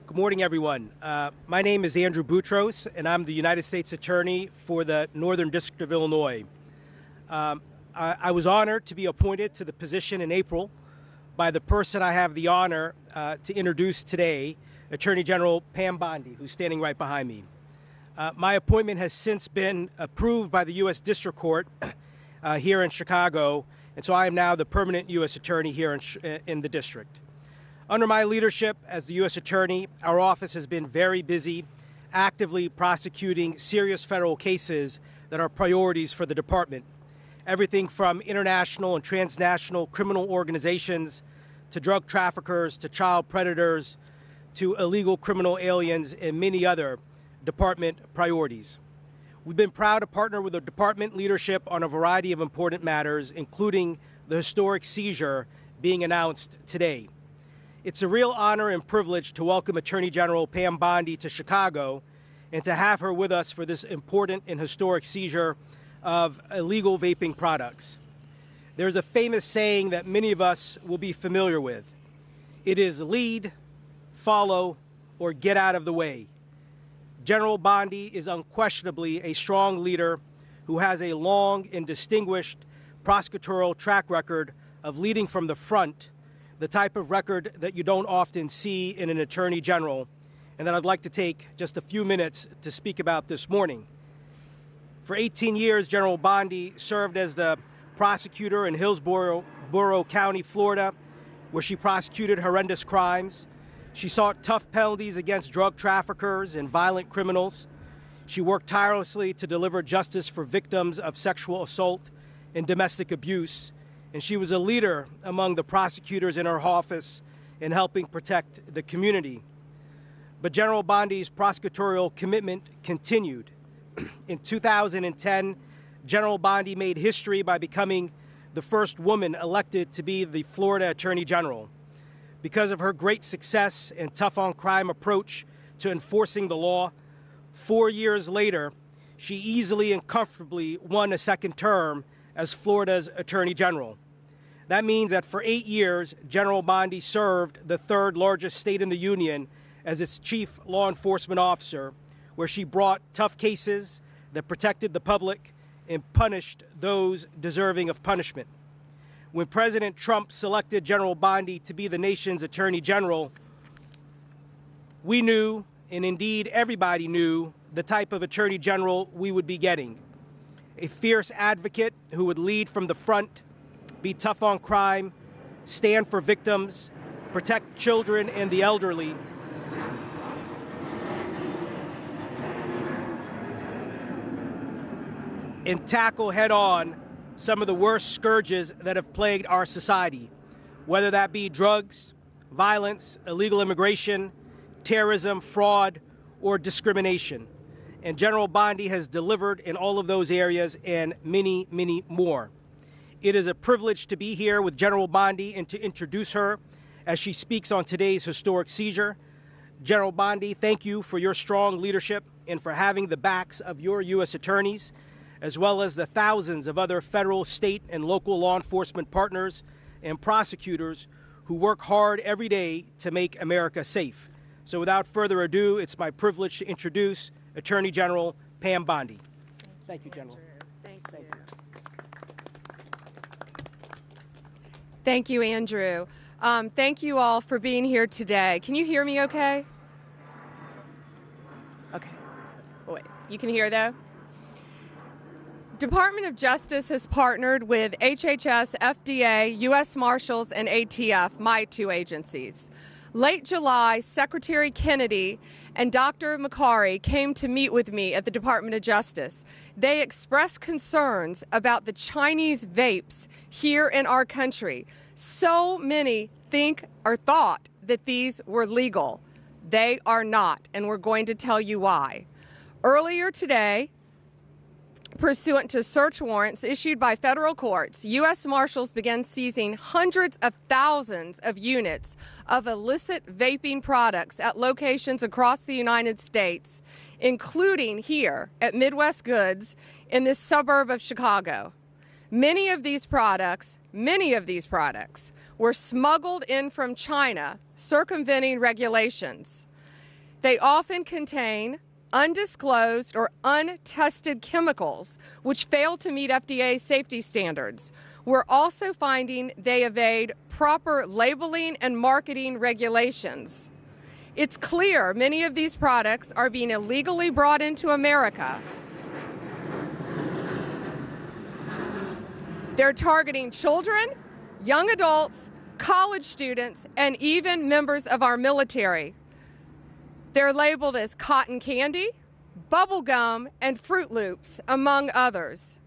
Good morning, everyone. My name is Andrew Boutros, and I'm the United States Attorney for the Northern District of Illinois. I was honored to be appointed to the position in April by the person I have the honor to introduce today, Attorney General Pam Bondi, who's standing right behind me. My appointment has since been approved by the U.S. District Court here in Chicago, and so I am now the permanent U.S. Attorney here in the district. Under my leadership as the U.S. Attorney, our office has been very busy, actively prosecuting serious federal cases that are priorities for the department. Everything from international and transnational criminal organizations to drug traffickers to child predators to illegal criminal aliens and many other department priorities. We've been proud to partner with the department leadership on a variety of important matters, including the historic seizure being announced today. It's a real honor and privilege to welcome Attorney General Pam Bondi to Chicago and to have her with us for this important and historic seizure of illegal vaping products. There's a famous saying that many of us will be familiar with. It is lead, follow, or get out of the way. General Bondi is unquestionably a strong leader who has a long and distinguished prosecutorial track record of leading from the front, the type of record that you don't often see in an attorney general, and that I'd like to take just a few minutes to speak about this morning. For 18 years, General Bondi served as the prosecutor in Hillsborough County, Florida, where she prosecuted horrendous crimes. She sought tough penalties against drug traffickers and violent criminals. She worked tirelessly to deliver justice for victims of sexual assault and domestic abuse. And she was a leader among the prosecutors in her office in helping protect the community. But General Bondi's prosecutorial commitment continued. In 2010, General Bondi made history by becoming the first woman elected to be the Florida Attorney General. Because of her great success and tough-on-crime approach to enforcing the law, 4 years later, she easily and comfortably won a second term as Florida's Attorney General. That means that for 8 years, General Bondi served the third largest state in the union as its chief law enforcement officer, where she brought tough cases that protected the public and punished those deserving of punishment. When President Trump selected General Bondi to be the nation's Attorney General, we knew, and indeed everybody knew, the type of Attorney General we would be getting. A fierce advocate who would lead from the front, be tough on crime, stand for victims, protect children and the elderly, and tackle head-on some of the worst scourges that have plagued our society, whether that be drugs, violence, illegal immigration, terrorism, fraud, or discrimination. And General Bondi has delivered in all of those areas and many, many more. It is a privilege to be here with General Bondi and to introduce her as she speaks on today's historic seizure. General Bondi, thank you for your strong leadership and for having the backs of your U.S. attorneys, as well as the thousands of other federal, state, and local law enforcement partners and prosecutors who work hard every day to make America safe. So without further ado, it's my privilege to introduce Attorney General Pam Bondi. Thank you, General. Thank you. Thank you, Andrew. Thank you all for being here today. Can you hear me okay? Okay. Oh, wait. You can hear, though? Department of Justice has partnered with HHS, FDA, U.S. Marshals, and ATF, my two agencies. Late July, Secretary Kennedy and Dr. Makari came to meet with me at the Department of Justice. They expressed concerns about the Chinese vapes here in our country. So many think or thought that these were legal. They are not, and we're going to tell you why. Earlier today, pursuant to search warrants issued by federal courts, U.S. Marshals began seizing hundreds of thousands of units of illicit vaping products at locations across the United States, including here at Midwest Goods in this suburb of Chicago. Many of these products were smuggled in from China, circumventing regulations. They often contain undisclosed or untested chemicals which fail to meet FDA safety standards. We're also finding they evade proper labeling and marketing regulations. It's clear many of these products are being illegally brought into America. They're targeting children, young adults, college students, and even members of our military. They're labeled as cotton candy, bubble gum, and Fruit Loops, among others.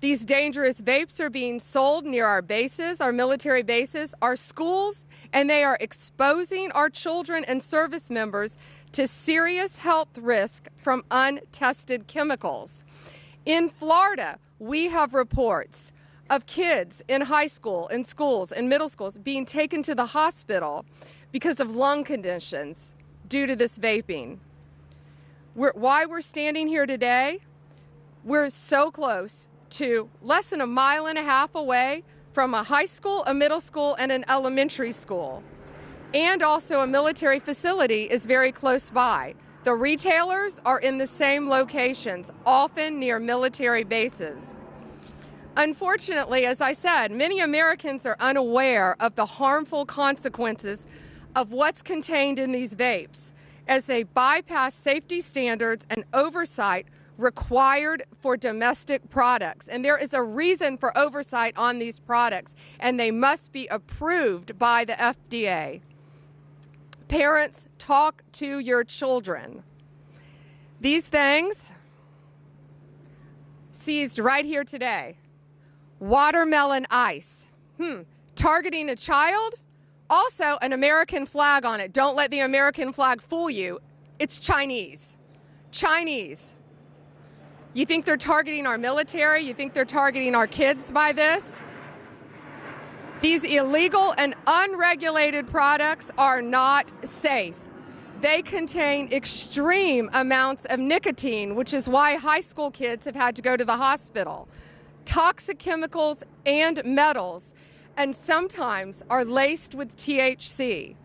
These dangerous vapes are being sold near our bases, our military bases, our schools, and they are exposing our children and service members to serious health risk from untested chemicals. In Florida, we have reports of kids in high school, in schools, in middle schools being taken to the hospital because of lung conditions due to this vaping. Why we're standing here today, we're so close to less than a mile and a half away from a high school, a middle school, and an elementary school. And also a military facility is very close by. The retailers are in the same locations, often near military bases. Unfortunately, as I said, many Americans are unaware of the harmful consequences of what's contained in these vapes as they bypass safety standards and oversight required for domestic products. And there is a reason for oversight on these products, and they must be approved by the FDA. Parents, talk to your children. These things seized right here today. Watermelon ice. Targeting a child? Also an American flag on it. Don't let the American flag fool you. It's Chinese. Chinese. You think they're targeting our military? You think they're targeting our kids by this? These illegal and unregulated products are not safe. They contain extreme amounts of nicotine, which is why high school kids have had to go to the hospital. Toxic chemicals and metals, and sometimes are laced with THC.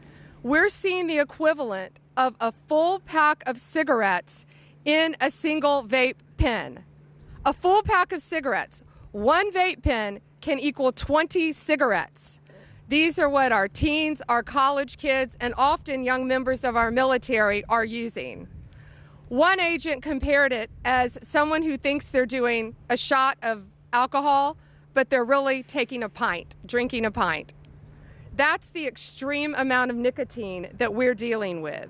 We're seeing the equivalent of a full pack of cigarettes in a single vape pen. A full pack of cigarettes. One vape pen can equal 20 cigarettes. These are what our teens, our college kids, and often young members of our military are using. One agent compared it as someone who thinks they're doing a shot of alcohol, but they're really taking a pint, drinking a pint. That's the extreme amount of nicotine that we're dealing with.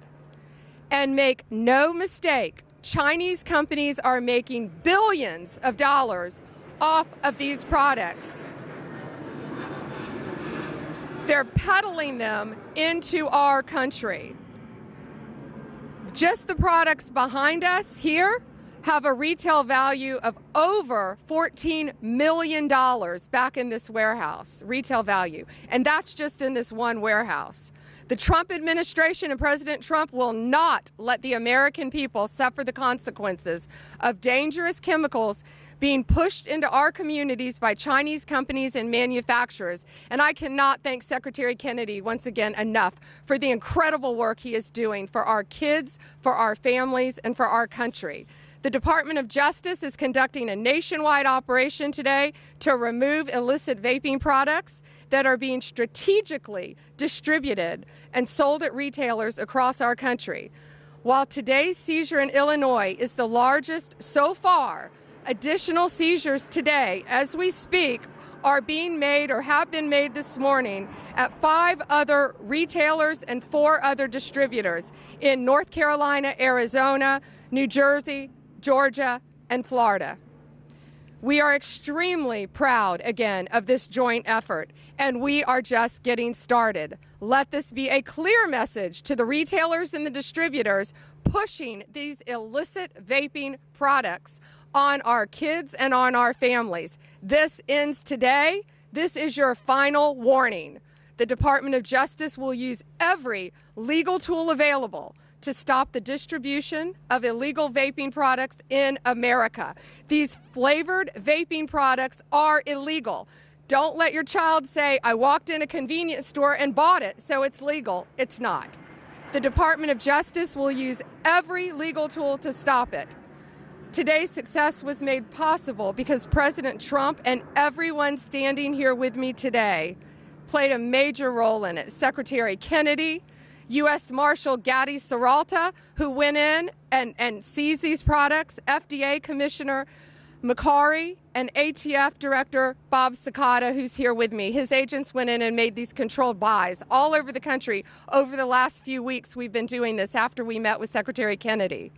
And make no mistake, Chinese companies are making billions of dollars off of these products. They're peddling them into our country. Just the products behind us here have a retail value of over $14 million back in this warehouse, retail value. And that's just in this one warehouse. The Trump administration and President Trump will not let the American people suffer the consequences of dangerous chemicals being pushed into our communities by Chinese companies and manufacturers. And I cannot thank Secretary Kennedy once again enough for the incredible work he is doing for our kids, for our families, and for our country. The Department of Justice is conducting a nationwide operation today to remove illicit vaping products that are being strategically distributed and sold at retailers across our country. While today's seizure in Illinois is the largest so far, additional seizures today, as we speak, are being made or have been made this morning at 5 other retailers and 4 other distributors in North Carolina, Arizona, New Jersey, Georgia, and Florida. We are extremely proud, again, of this joint effort, and we are just getting started. Let this be a clear message to the retailers and the distributors pushing these illicit vaping products on our kids and on our families. This ends today. This is your final warning. The Department of Justice will use every legal tool available to stop the distribution of illegal vaping products in America. These flavored vaping products are illegal. Don't let your child say, I walked in a convenience store and bought it, so it's legal. It's not. The Department of Justice will use every legal tool to stop it. Today's success was made possible because President Trump and everyone standing here with me today played a major role in it. Secretary Kennedy, U.S. Marshal Gadi Saralta, who went in and seized these products, FDA Commissioner McCarry, and ATF Director Bob Sakata, who's here with me. His agents went in and made these controlled buys all over the country. Over the last few weeks, we've been doing this after we met with Secretary Kennedy.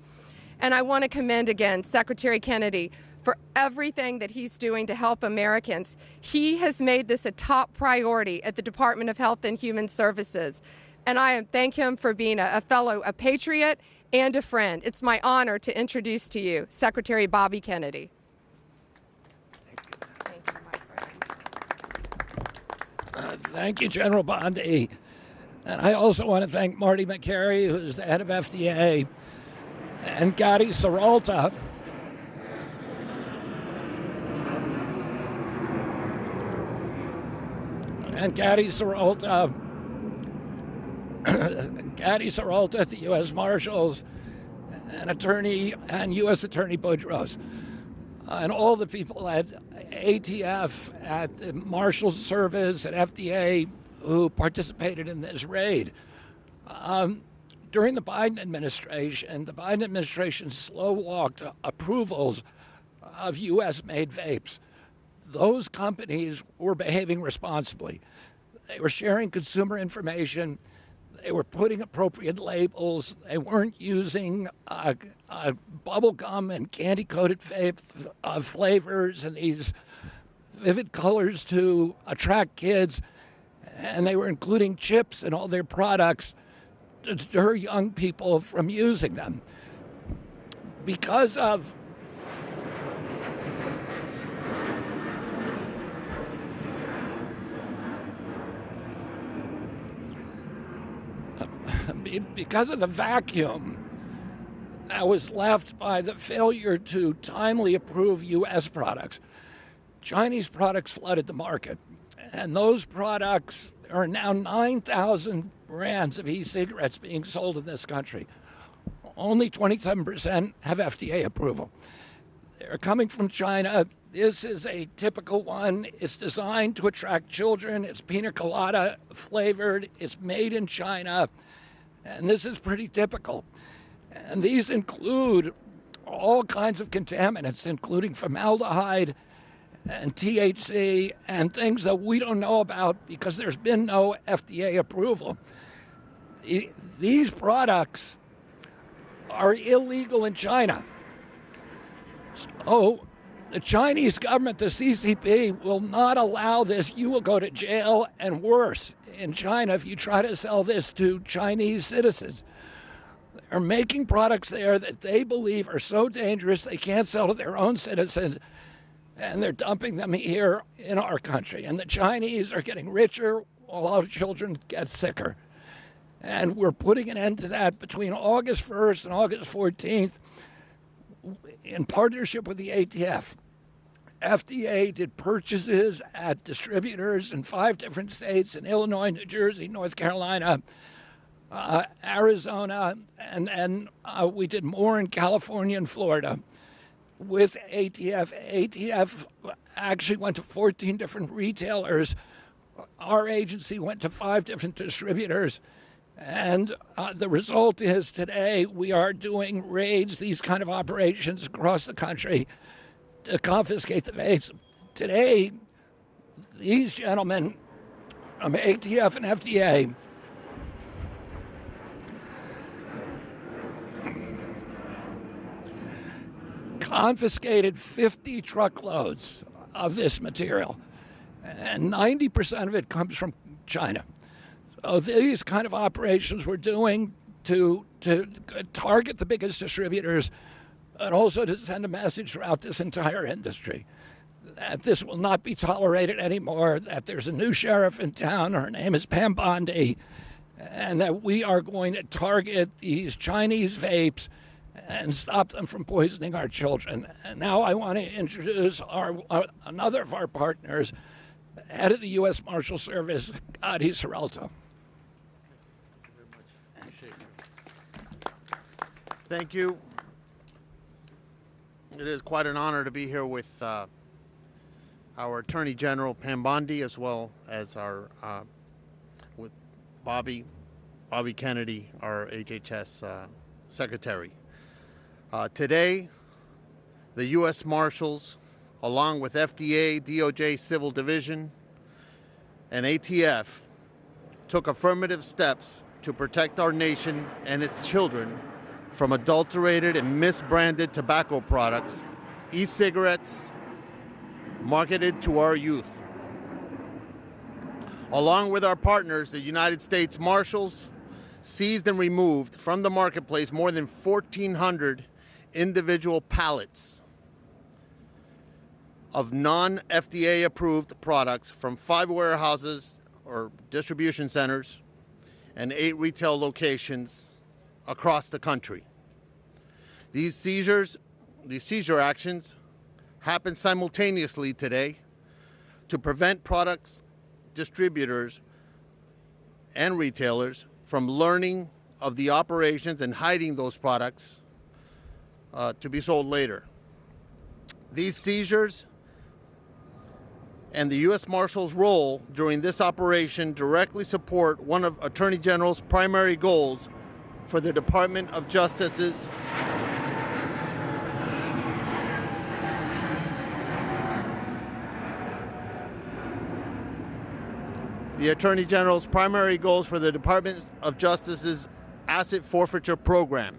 And I want to commend again Secretary Kennedy for everything that he's doing to help Americans. He has made this a top priority at the Department of Health and Human Services. And I thank him for being a patriot and a friend. It's my honor to introduce to you Secretary Bobby Kennedy. Thank you, my friend. Thank you, General Bondi. And I also want to thank Marty McCary, who's the head of FDA, and Gadi Saralta, Gadi Saralta, the U.S. Marshals, and U.S. Attorney Boudreaux, and all the people at ATF, at the Marshals Service, at FDA, who participated in this raid. During the Biden administration slow-walked approvals of U.S.-made vapes. Those companies were behaving responsibly. They were sharing consumer information. They were putting appropriate labels. They weren't using bubble gum and candy-coated vape flavors and these vivid colors to attract kids. And they were including chips in all their products to deter young people from using them. Because of the vacuum that was left by the failure to timely approve U.S. products, Chinese products flooded the market. And those products, there are now 9,000 brands of e-cigarettes being sold in this country. Only 27% have FDA approval. They're coming from China. This is a typical one. It's designed to attract children. It's pina colada flavored. It's made in China. And this is pretty typical. And these include all kinds of contaminants, including formaldehyde and THC and things that we don't know about because there's been no FDA approval. These products are illegal in China. So the Chinese government, the CCP, will not allow this. You will go to jail and worse in China if you try to sell this to Chinese citizens. They're making products there that they believe are so dangerous they can't sell to their own citizens, and they're dumping them here in our country. And the Chinese are getting richer while our children get sicker. And we're putting an end to that between August 1st and August 14th in partnership with the ATF. FDA did purchases at distributors in 5 different states, in Illinois, New Jersey, North Carolina, Arizona, and we did more in California and Florida with ATF. ATF actually went to 14 different retailers. Our agency went to 5 different distributors. And the result is today we are doing raids, these kind of operations across the country to confiscate the vapes. Today, these gentlemen from ATF and FDA confiscated 50 truckloads of this material, and 90% of it comes from China. So these kind of operations we're doing to target the biggest distributors, but also to send a message throughout this entire industry that this will not be tolerated anymore, that there's a new sheriff in town, her name is Pam Bondi, and that we are going to target these Chinese vapes and stop them from poisoning our children. And now I want to introduce another of our partners, head of the U.S. Marshal Service, Gadi Saralta. Thank you very much. Appreciate it. Thank you. It is quite an honor to be here with our Attorney General Pam Bondi, as well as our with Bobby Kennedy, our HHS Secretary. Today, the U.S. Marshals, along with FDA, DOJ Civil Division, and ATF, took affirmative steps to protect our nation and its children from adulterated and misbranded tobacco products, e-cigarettes, marketed to our youth. Along with our partners, the United States Marshals seized and removed from the marketplace more than 1,400 individual pallets of non-FDA approved products from 5 warehouses or distribution centers and 8 retail locations across the country. These seizure actions happen simultaneously today to prevent products distributors and retailers from learning of the operations and hiding those products to be sold later. These seizures and the U.S. Marshals' role during this operation directly support one of Attorney General's primary goals for the Department of Justice's asset forfeiture program,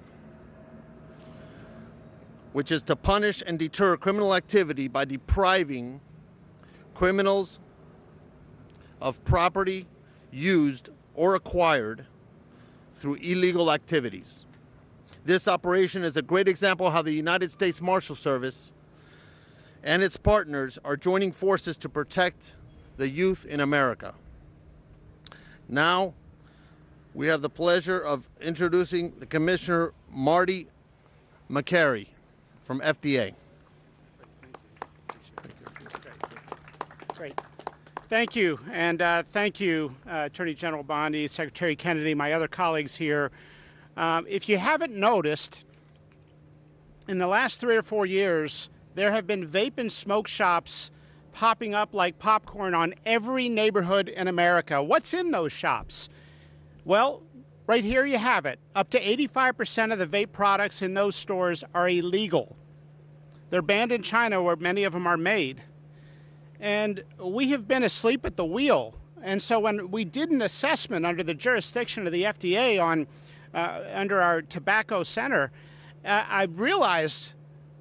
which is to punish and deter criminal activity by depriving criminals of property used or acquired through illegal activities. This operation is a great example of how the United States Marshal Service and its partners are joining forces to protect the youth in America. Now, we have the pleasure of introducing the Commissioner Marty McCary from FDA. Great. Thank you. And thank you, Attorney General Bondi, Secretary Kennedy, my other colleagues here. If you haven't noticed, in the last 3 or 4 years, there have been vape and smoke shops popping up like popcorn on every neighborhood in America. What's in those shops? Well, right here you have it. Up to 85% of the vape products in those stores are illegal. They're banned in China, where many of them are made. And we have been asleep at the wheel. And so when we did an assessment under the jurisdiction of the FDA on under our tobacco center, I realized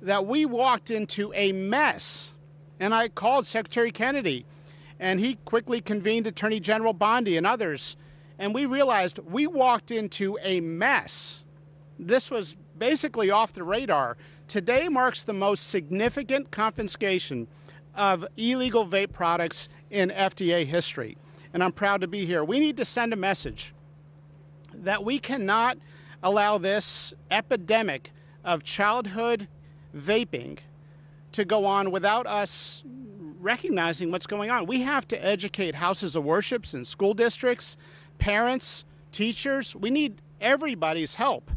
that we walked into a mess. And I called Secretary Kennedy, and he quickly convened Attorney General Bondi and others. And we realized we walked into a mess. This was basically off the radar. Today marks the most significant confiscation of illegal vape products in FDA history. And I'm proud to be here. We need to send a message that we cannot allow this epidemic of childhood vaping to go on without us recognizing what's going on. We have to educate houses of worships and school districts, parents, teachers. We need everybody's help.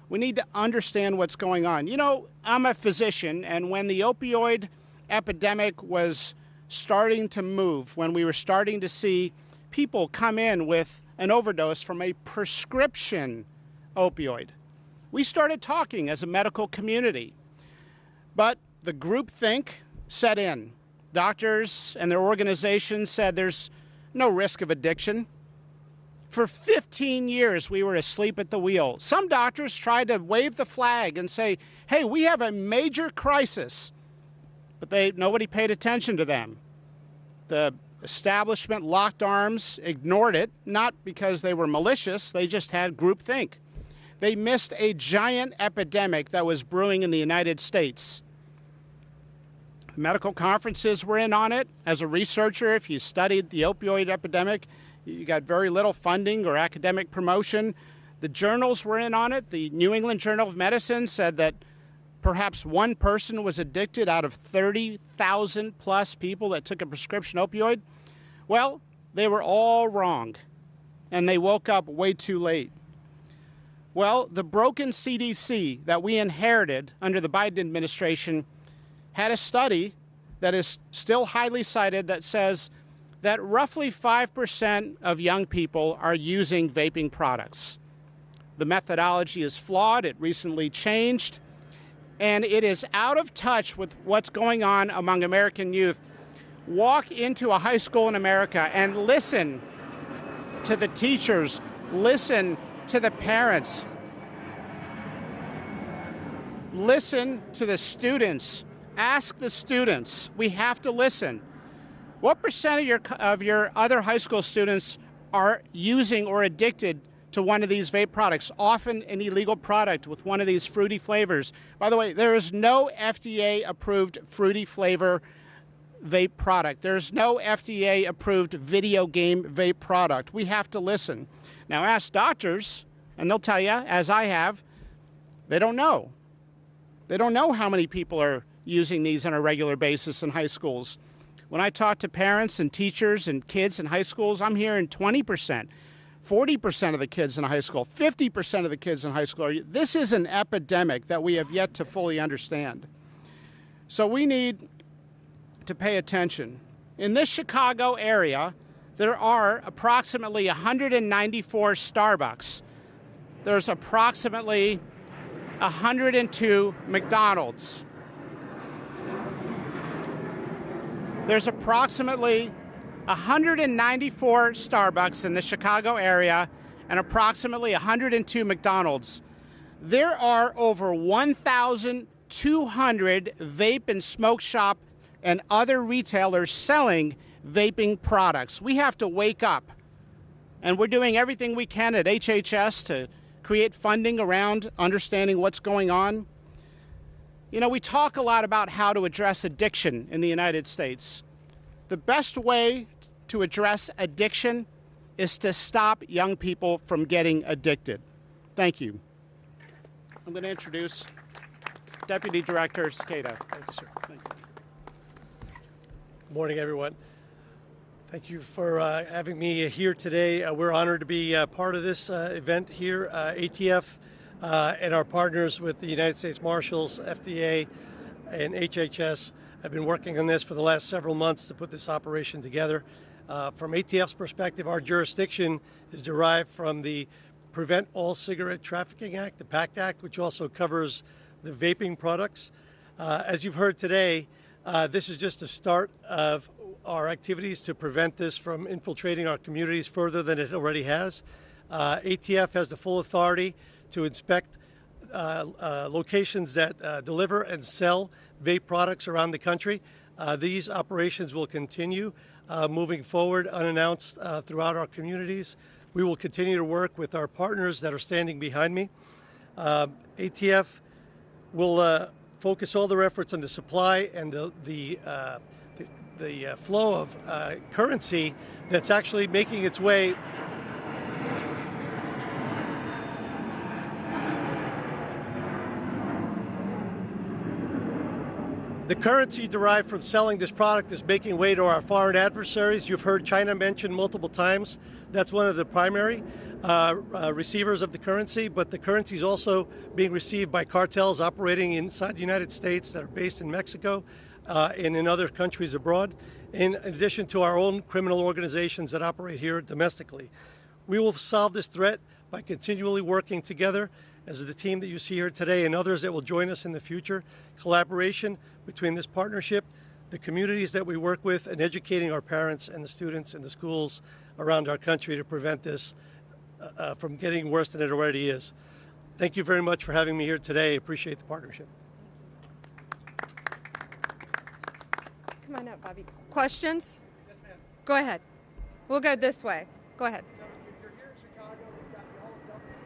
We need to understand what's going on. You know, I'm a physician, and when the opioid epidemic was starting to move, when we were starting to see people come in with an overdose from a prescription opioid, we started talking as a medical community. But the groupthink set in. Doctors and their organizations said there's no risk of addiction. For 15 years, we were asleep at the wheel. Some doctors tried to wave the flag and say, hey, we have a major crisis. But nobody paid attention to them. The establishment locked arms, ignored it, not because they were malicious, they just had groupthink. They missed a giant epidemic that was brewing in the United States. Medical conferences were in on it. As a researcher, if you studied the opioid epidemic, you got very little funding or academic promotion. The journals were in on it. The New England Journal of Medicine said that perhaps one person was addicted out of 30,000 plus people that took a prescription opioid. Well, they were all wrong, and they woke up way too late. Well, the broken CDC that we inherited under the Biden administration had a study that is still highly cited that says that roughly 5% of young people are using vaping products. The methodology is flawed. It recently changed, and it is out of touch with what's going on among American youth. Walk into a high school in America and listen to the teachers, listen to the parents, listen to the students, ask the students. We have to listen. What percent of your other high school students are using or addicted to one of these vape products, often an illegal product with one of these fruity flavors? By the way, there is no FDA-approved fruity flavor vape product. There's no FDA-approved video game vape product. We have to listen. Now, ask doctors, and they'll tell you, as I have, they don't know. They don't know how many people are using these on a regular basis in high schools. When I talk to parents and teachers and kids in high schools, I'm hearing 20%, 40% of the kids in high school, 50% of the kids in high school. This is an epidemic that we have yet to fully understand. So we need to pay attention. In this Chicago area, there are approximately 194 Starbucks. There's approximately 102 McDonald's. There's approximately 194 Starbucks in the Chicago area and approximately 102 McDonald's. There are over 1,200 vape and smoke shop and other retailers selling vaping products. We have to wake up, and we're doing everything we can at HHS to create funding around understanding what's going on. You know, we talk a lot about how to address addiction in the United States. The best way to address addiction is to stop young people from getting addicted. Thank you. I'm going to introduce Deputy Director Skata. Thank you, sir. Thank you. Good morning, everyone. Thank you for having me here today. We're honored to be part of this event here. ATF and our partners with the United States Marshals, FDA, and HHS have been working on this for the last several months to put this operation together. From ATF's perspective, our jurisdiction is derived from the Prevent All Cigarette Trafficking Act, the PACT Act, which also covers the vaping products. As you've heard today, this is just the start of our activities to prevent this from infiltrating our communities further than it already has. ATF has the full authority to inspect locations that deliver and sell vape products around the country. These operations will continue moving forward unannounced throughout our communities. We will continue to work with our partners that are standing behind me. ATF will focus all their efforts on the supply and the flow of currency that's actually making its way The currency derived from selling this product is making way to our foreign adversaries. You've heard China mentioned multiple times. That's one of the primary receivers of the currency, but the currency is also being received by cartels operating inside the United States that are based in Mexico and in other countries abroad, in addition to our own criminal organizations that operate here domestically. We will solve this threat by continually working together as the team that you see here today and others that will join us in the future. Collaboration between this partnership, the communities that we work with, and educating our parents and the students in the schools around our country to prevent this from getting worse than it already is. Thank you very much for having me here today. I appreciate the partnership. Come on up, Bobby. Questions? Yes, ma'am. Go ahead. We'll go this way. Go ahead. So if you're here in Chicago, we've got the whole government.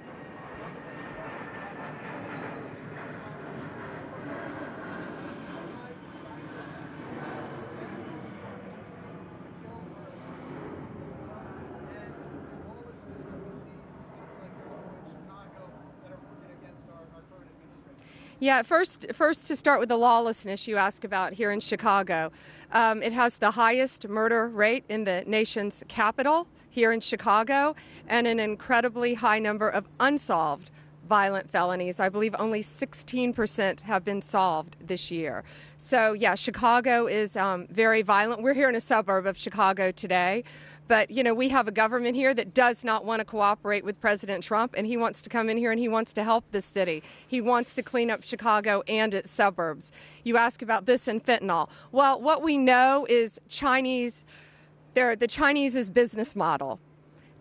Yeah, first to start with the lawlessness you ask about here in Chicago. It has the highest murder rate in the nation's capital here in Chicago and an incredibly high number of unsolved violent felonies. I believe only 16% have been solved this year. So, yeah, Chicago is very violent. We're here in a suburb of Chicago today. But, you know, we have a government here that does not want to cooperate with President Trump, and he wants to come in here and he wants to help this city. He wants to clean up Chicago and its suburbs. You ask about this and fentanyl. Well, what we know is the Chinese's business model.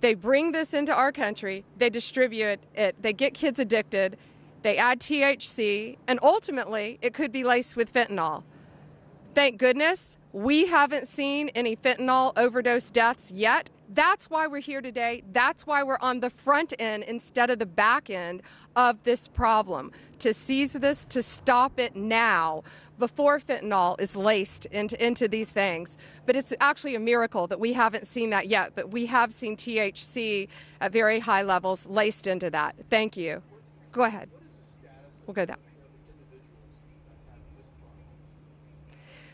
They bring this into our country, they distribute it, they get kids addicted, they add THC, and ultimately it could be laced with fentanyl. Thank goodness we haven't seen any fentanyl overdose deaths yet. That's why we're here today. That's why we're on the front end instead of the back end of this problem, to seize this, to stop it now before fentanyl is laced into these things. But it's actually a miracle that we haven't seen that yet, but we have seen THC at very high levels laced into that. Thank you. Go ahead. We'll go that way.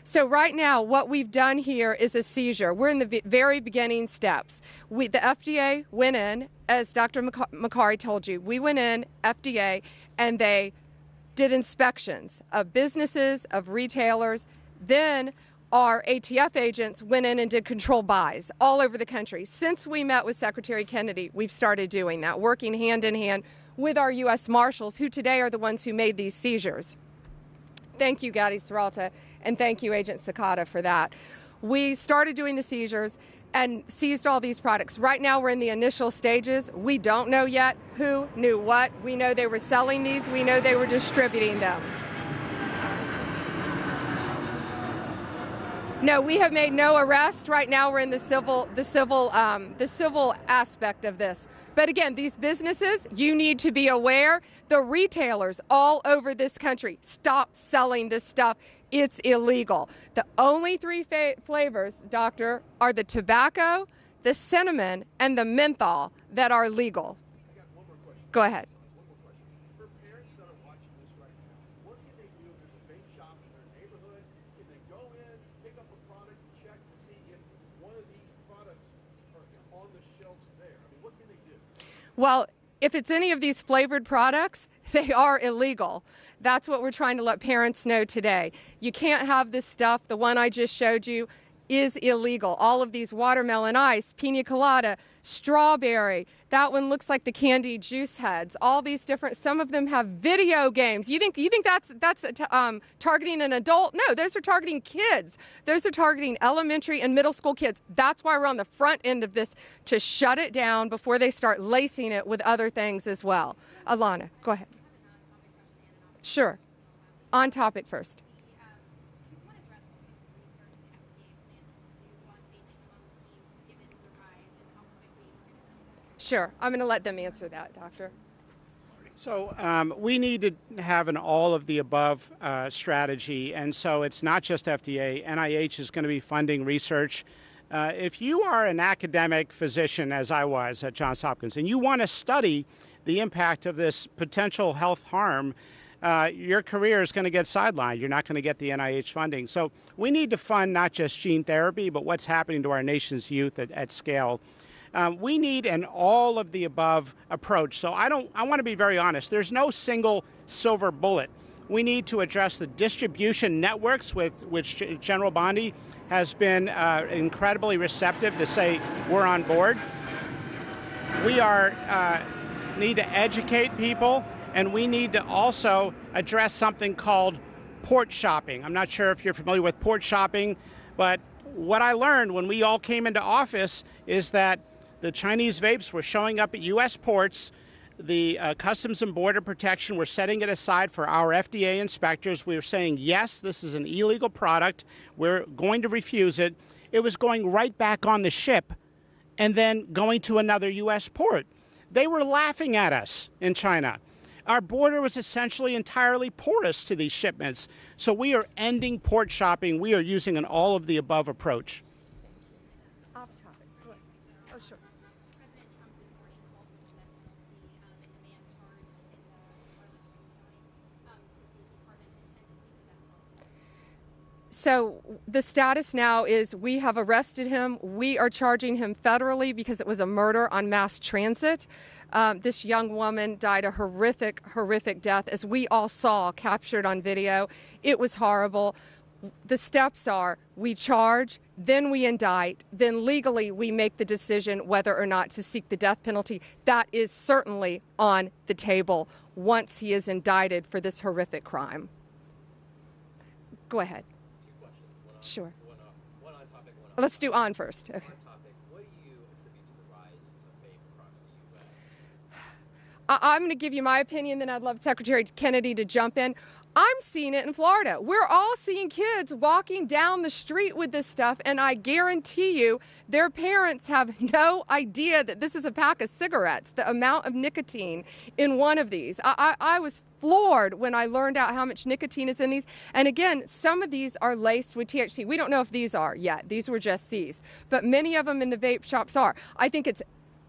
So right now, what we've done here is a seizure. We're in the very beginning steps. The FDA went in, as Dr. Makari told you, we went in, FDA, and they did inspections of businesses, of retailers. Then our ATF agents went in and did control buys all over the country. Since we met with Secretary Kennedy, we've started doing that, working hand in hand with our U.S. Marshals, who today are the ones who made these seizures. Thank you, Gadi Serralta, and thank you, Agent Sakata, for that. We started doing the seizures and seized all these products. Right now, we're in the initial stages. We don't know yet who knew what. We know they were selling these. We know they were distributing them. No, we have made no arrest. Right now, we're in the civil aspect of this. But again, these businesses, you need to be aware. The retailers all over this country, stop selling this stuff. It's illegal. The only three flavors, Doctor, are the tobacco, the cinnamon, and the menthol that are legal. I got one more question. Go ahead. One more question. For parents that are watching this right now, what can they do if there's a vape shop in their neighborhood? Can they go in, pick up a product, and check to see if one of these products are on the shelves there? I mean, what can they do? Well, if it's any of these flavored products, they are illegal. That's what we're trying to let parents know today. You can't have this stuff. The one I just showed you is illegal. All of these watermelon ice, pina colada, strawberry. That one looks like the candy juice heads. All these different, some of them have video games. You think that's targeting an adult? No, those are targeting kids. Those are targeting elementary and middle school kids. That's why we're on the front end of this, to shut it down before they start lacing it with other things as well. Alana, go ahead. Sure. On topic first. Sure. I'm going to let them answer that, Doctor. So we need to have an all-of-the-above strategy, and so it's not just FDA. NIH is going to be funding research. If you are an academic physician, as I was at Johns Hopkins, and you want to study the impact of this potential health harm, your career is going to get sidelined. You're not going to get the NIH funding. So we need to fund not just gene therapy, but what's happening to our nation's youth at scale. We need an all-of-the-above approach. So I want to be very honest. There's no single silver bullet. We need to address the distribution networks with which General Bondi has been incredibly receptive to say we're on board. We need to educate people, and we need to also address something called port shopping. I'm not sure if you're familiar with port shopping, but what I learned when we all came into office is that the Chinese vapes were showing up at U.S. ports. The Customs and Border Protection were setting it aside for our FDA inspectors. We were saying, yes, this is an illegal product. We're going to refuse it. It was going right back on the ship and then going to another U.S. port. They were laughing at us in China. Our border was essentially entirely porous to these shipments. So we are ending port shopping. We are using an all-of-the-above approach. Off topic. Oh, sure. So the status now is we have arrested him. We are charging him federally because it was a murder on mass transit. This young woman died a horrific, horrific death, as we all saw captured on video. It was horrible. The steps are we charge, then we indict, then legally we make the decision whether or not to seek the death penalty. That is certainly on the table once he is indicted for this horrific crime. Go ahead. Two questions. One on, Sure. One on topic, one on Let's do on first. Okay. on topic. What do you attribute to the rise of vape across the U.S.? I'm going to give you my opinion, then I'd love Secretary Kennedy to jump in. I'm seeing it in Florida. We're all seeing kids walking down the street with this stuff, and I guarantee you their parents have no idea that this is a pack of cigarettes, the amount of nicotine in one of these. I was floored when I learned out how much nicotine is in these. And again, some of these are laced with THC. We don't know if these are yet. These were just seized. But many of them in the vape shops are. I think it's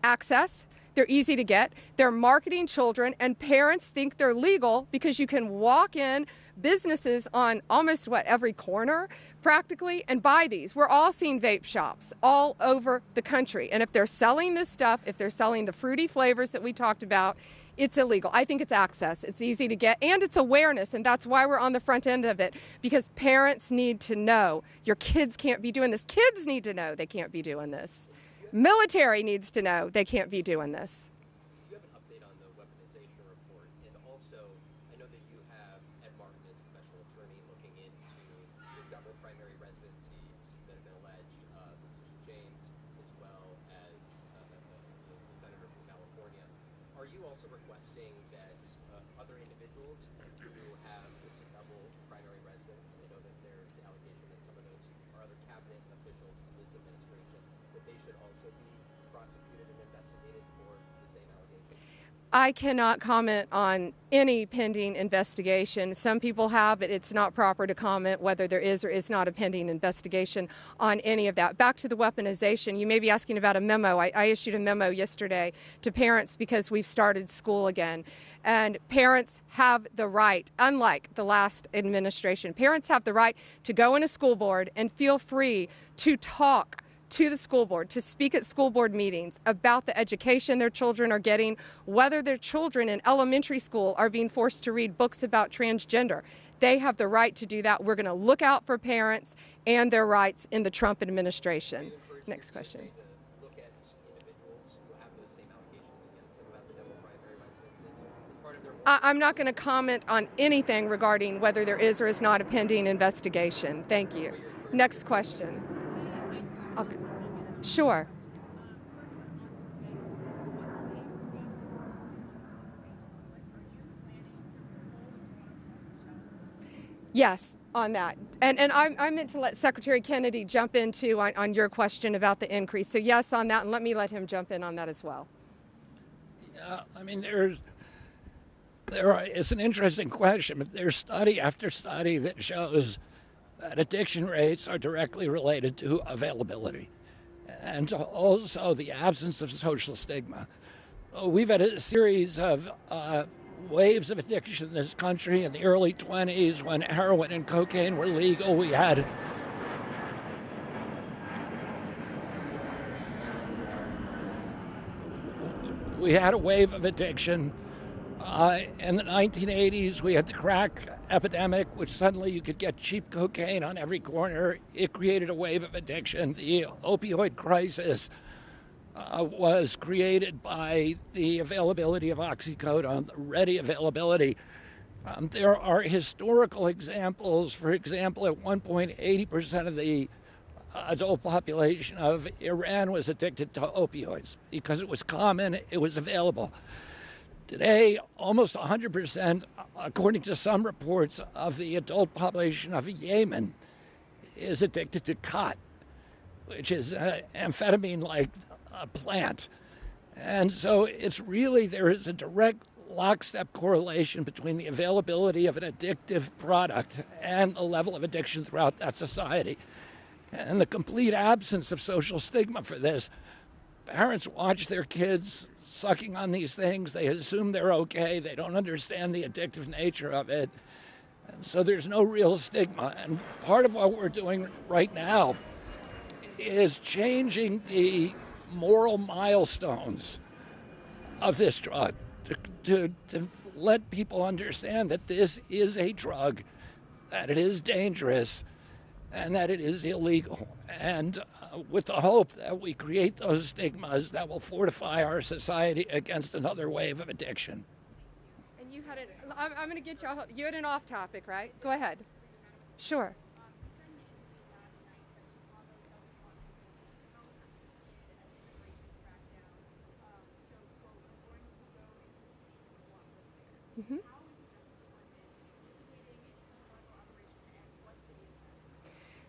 access. They're easy to get. They're marketing children, and parents think they're legal because you can walk in businesses on almost every corner practically and buy these. We're all seeing vape shops all over the country. And if they're selling this stuff, if they're selling the fruity flavors that we talked about, it's illegal. I think it's access. It's easy to get, and it's awareness, and that's why we're on the front end of it, because parents need to know your kids can't be doing this. Kids need to know they can't be doing this. Military needs to know they can't be doing this. Do you have an update on the weaponization report? And also, I know that you have Ed Martin as special attorney looking into the double primary residencies that have been alleged, Letitia James, as well as the senator from California. Are you also requesting that other individuals who have this double primary residence, I know that there's the allegation that some of those are other cabinet officials in this administration, that they should also be prosecuted and investigated for the same allegation? I cannot comment on any pending investigation. Some people have, but it's not proper to comment whether there is or is not a pending investigation on any of that. Back to the weaponization, you may be asking about a memo. I issued a memo yesterday to parents because we've started school again. And parents have the right, unlike the last administration, parents have the right to go in a school board and feel free to talk to the school board, to speak at school board meetings about the education their children are getting, whether their children in elementary school are being forced to read books about transgender. They have the right to do that. We're going to look out for parents and their rights in the Trump administration. Next question. To look at individuals who have those same allegations against them about the double primary residences as part of their I'm not going to comment on anything regarding whether there is or is not a pending investigation. Thank you. Next question. Okay. Sure. Yes, on that. And I meant to let Secretary Kennedy jump in too on your question about the increase. So yes on that, and let me let him jump in on that as well. Yeah, I mean, it's an interesting question, but there's study after study that shows that addiction rates are directly related to availability and also the absence of social stigma. We've had a series of waves of addiction in this country in the early 20s when heroin and cocaine were legal. We had a wave of addiction. In the 1980s, we had the crack epidemic, which suddenly you could get cheap cocaine on every corner. It created a wave of addiction. The opioid crisis was created by the availability of oxycodone, the ready availability. There are historical examples. For example, at one point, 80% of the adult population of Iran was addicted to opioids because it was common, it was available. Today, almost 100%, according to some reports, of the adult population of Yemen is addicted to khat, which is amphetamine-like a plant. And so there is a direct lockstep correlation between the availability of an addictive product and the level of addiction throughout that society. And the complete absence of social stigma for this. Parents watch their kids sucking on these things. They assume they're okay. They don't understand the addictive nature of it. And so there's no real stigma. And part of what we're doing right now is changing the moral milestones of this drug, to let people understand that this is a drug, that it is dangerous, and that it is illegal. And with the hope that we create those stigmas that will fortify our society against another wave of addiction. And you had it. I'm going to get you had an off topic, right? Go ahead. Sure. Mm-hmm.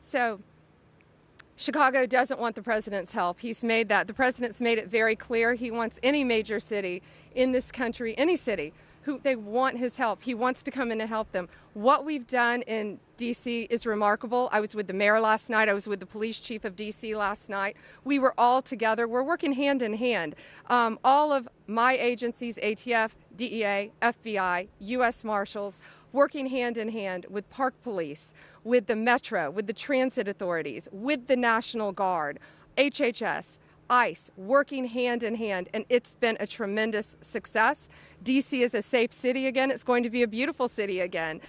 So, Chicago doesn't want the president's help. The president's made it very clear. He wants any major city in this country, any city, they want his help. He wants to come in and help them. What we've done in D.C. is remarkable. I was with the mayor last night. I was with the police chief of D.C. last night. We were all together. We're working hand in hand. All of my agencies, ATF, DEA, FBI, U.S. Marshals, working hand in hand with Park Police, with the Metro, with the transit authorities, with the National Guard, HHS, ICE, working hand in hand, and it's been a tremendous success. D.C. is a safe city again. It's going to be a beautiful city again.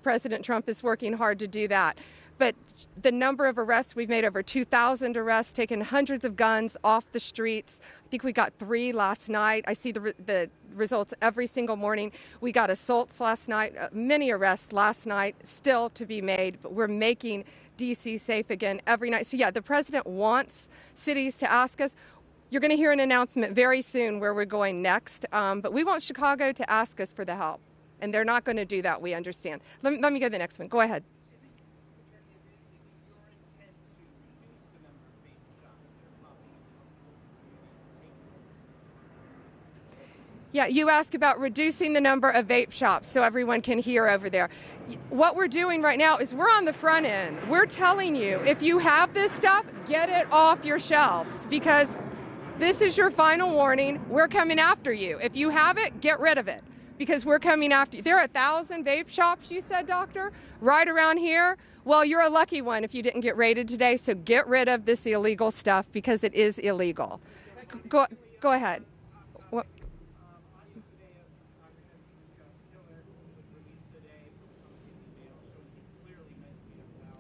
President Trump is working hard to do that. But the number of arrests, we've made over 2,000 arrests, taken hundreds of guns off the streets. I think we got 3 last night. I see the results every single morning. We got assaults last night, many arrests last night, still to be made. But we're making D.C. safe again every night. So yeah, the president wants cities to ask us. You're going to hear an announcement very soon where we're going next. But we want Chicago to ask us for the help. And they're not going to do that, we understand. Let me go to the next one. Go ahead. Yeah, you ask about reducing the number of vape shops so everyone can hear over there. What we're doing right now is we're on the front end. We're telling you, if you have this stuff, get it off your shelves because this is your final warning. We're coming after you. If you have it, get rid of it because we're coming after you. There are 1,000 vape shops, you said, doctor, right around here. Well, you're a lucky one if you didn't get raided today, so get rid of this illegal stuff because it is illegal. Go ahead. What?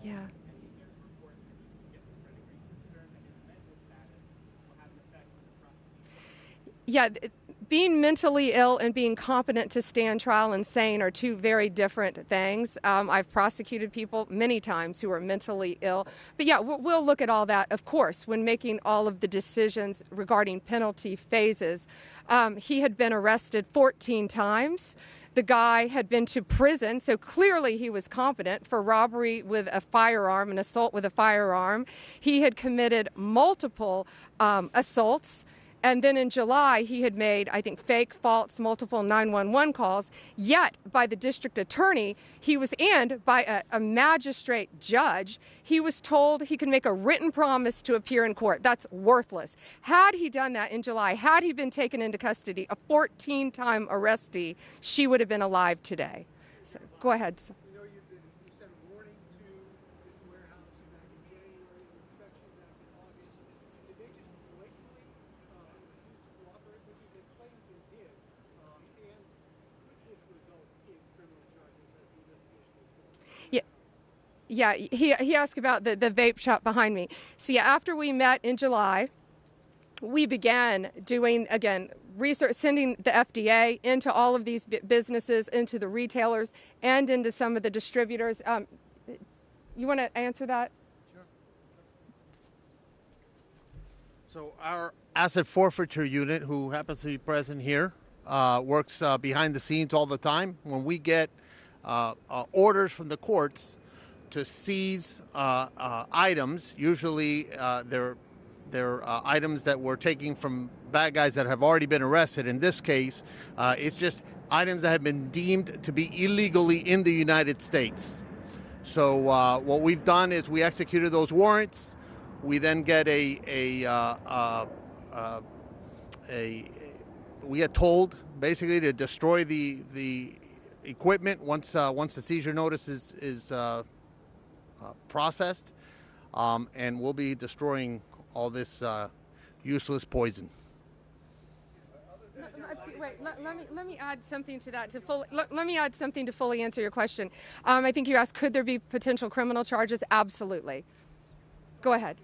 Yeah. Yeah, being mentally ill and being competent to stand trial and sane are two very different things. I've prosecuted people many times who are mentally ill. But yeah, we'll look at all that, of course, when making all of the decisions regarding penalty phases. He had been arrested 14 times. The guy had been to prison, so clearly he was competent for robbery with a firearm, an assault with a firearm. He had committed multiple assaults. And then in July, he had made, I think, fake, false, multiple 911 calls. Yet, by the district attorney, and by a magistrate judge, he was told he could make a written promise to appear in court. That's worthless. Had he done that in July, had he been taken into custody, a 14-time arrestee, she would have been alive today. So, go ahead. You know, you sent a warning to this warehouse back in January, inspection back in August. Did they just blatantly refuse to cooperate with you? They claimed they did. And could this result in criminal charges as the investigation is going? Yeah, he asked about the vape shop behind me. So yeah, after we met in July, we began doing, again, research, sending the FDA into all of these businesses, into the retailers, and into some of the distributors. You want to answer that? Sure. So our asset forfeiture unit, who happens to be present here, works behind the scenes all the time. When we get orders from the courts to seize items, usually they're items that we're taking from bad guys that have already been arrested. In this case, it's just items that have been deemed to be illegally in the United States. So what we've done is we executed those warrants. We then get we get told basically to destroy the equipment once the seizure notice is processed, and we'll be destroying all this useless poison. let me add something to that let me add something to fully answer your question. I think you asked, could there be potential criminal charges? Absolutely. Go ahead.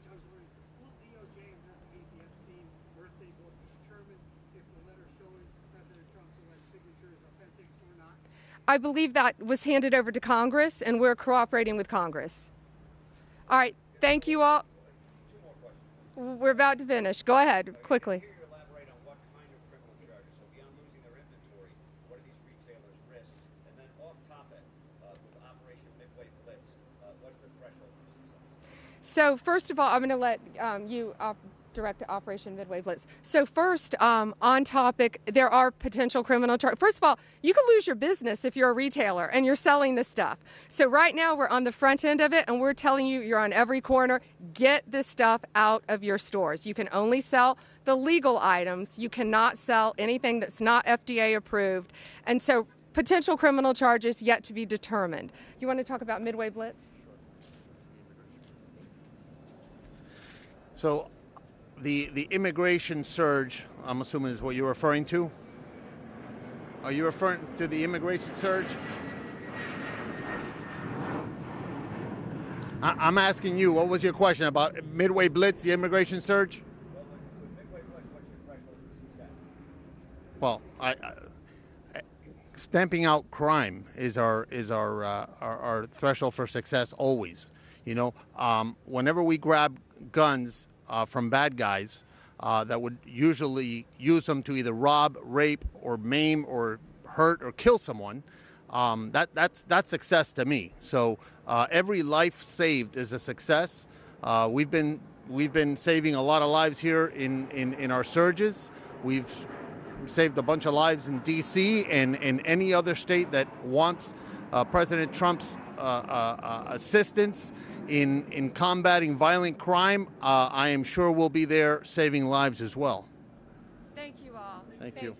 Will DOJ investigate the Epstein birthday book to determine if the letter showing President Trump's alleged signature is authentic or not? I believe that was handed over to Congress, and we're cooperating with Congress. All right. Thank you all. We're about to finish. Go ahead, quickly. Can you elaborate on what kind of criminal charges? So beyond losing their inventory, what do these retailers risk? And then off topic, with Operation Midway Blitz, what's the threshold for success? So first of all, I'm going to let you direct Operation Midway Blitz. So first, on topic, there are potential criminal charges. First of all, you could lose your business if you're a retailer and you're selling this stuff. So right now we're on the front end of it, and we're telling you, you're on every corner, get this stuff out of your stores. You can only sell the legal items. You cannot sell anything that's not FDA approved. And so potential criminal charges yet to be determined. You want to talk about Midway Blitz? So the immigration surge, I'm assuming, is what you're referring to? Are you referring to the immigration surge? I'm asking you, what was your question about Midway Blitz, the immigration surge? Well, with Midway Blitz, what's your threshold for success? Well, stamping out crime is our threshold for success always. You know, whenever we grab guns from bad guys that would usually use them to either rob, rape, or maim, or hurt, or kill someone, that's success to me. So every life saved is a success. We've been saving a lot of lives here in our surges. We've saved a bunch of lives in D.C. and in any other state that wants President Trump's assistance in combating violent crime. I am sure we'll be there saving lives as well. Thank you all. Thank you.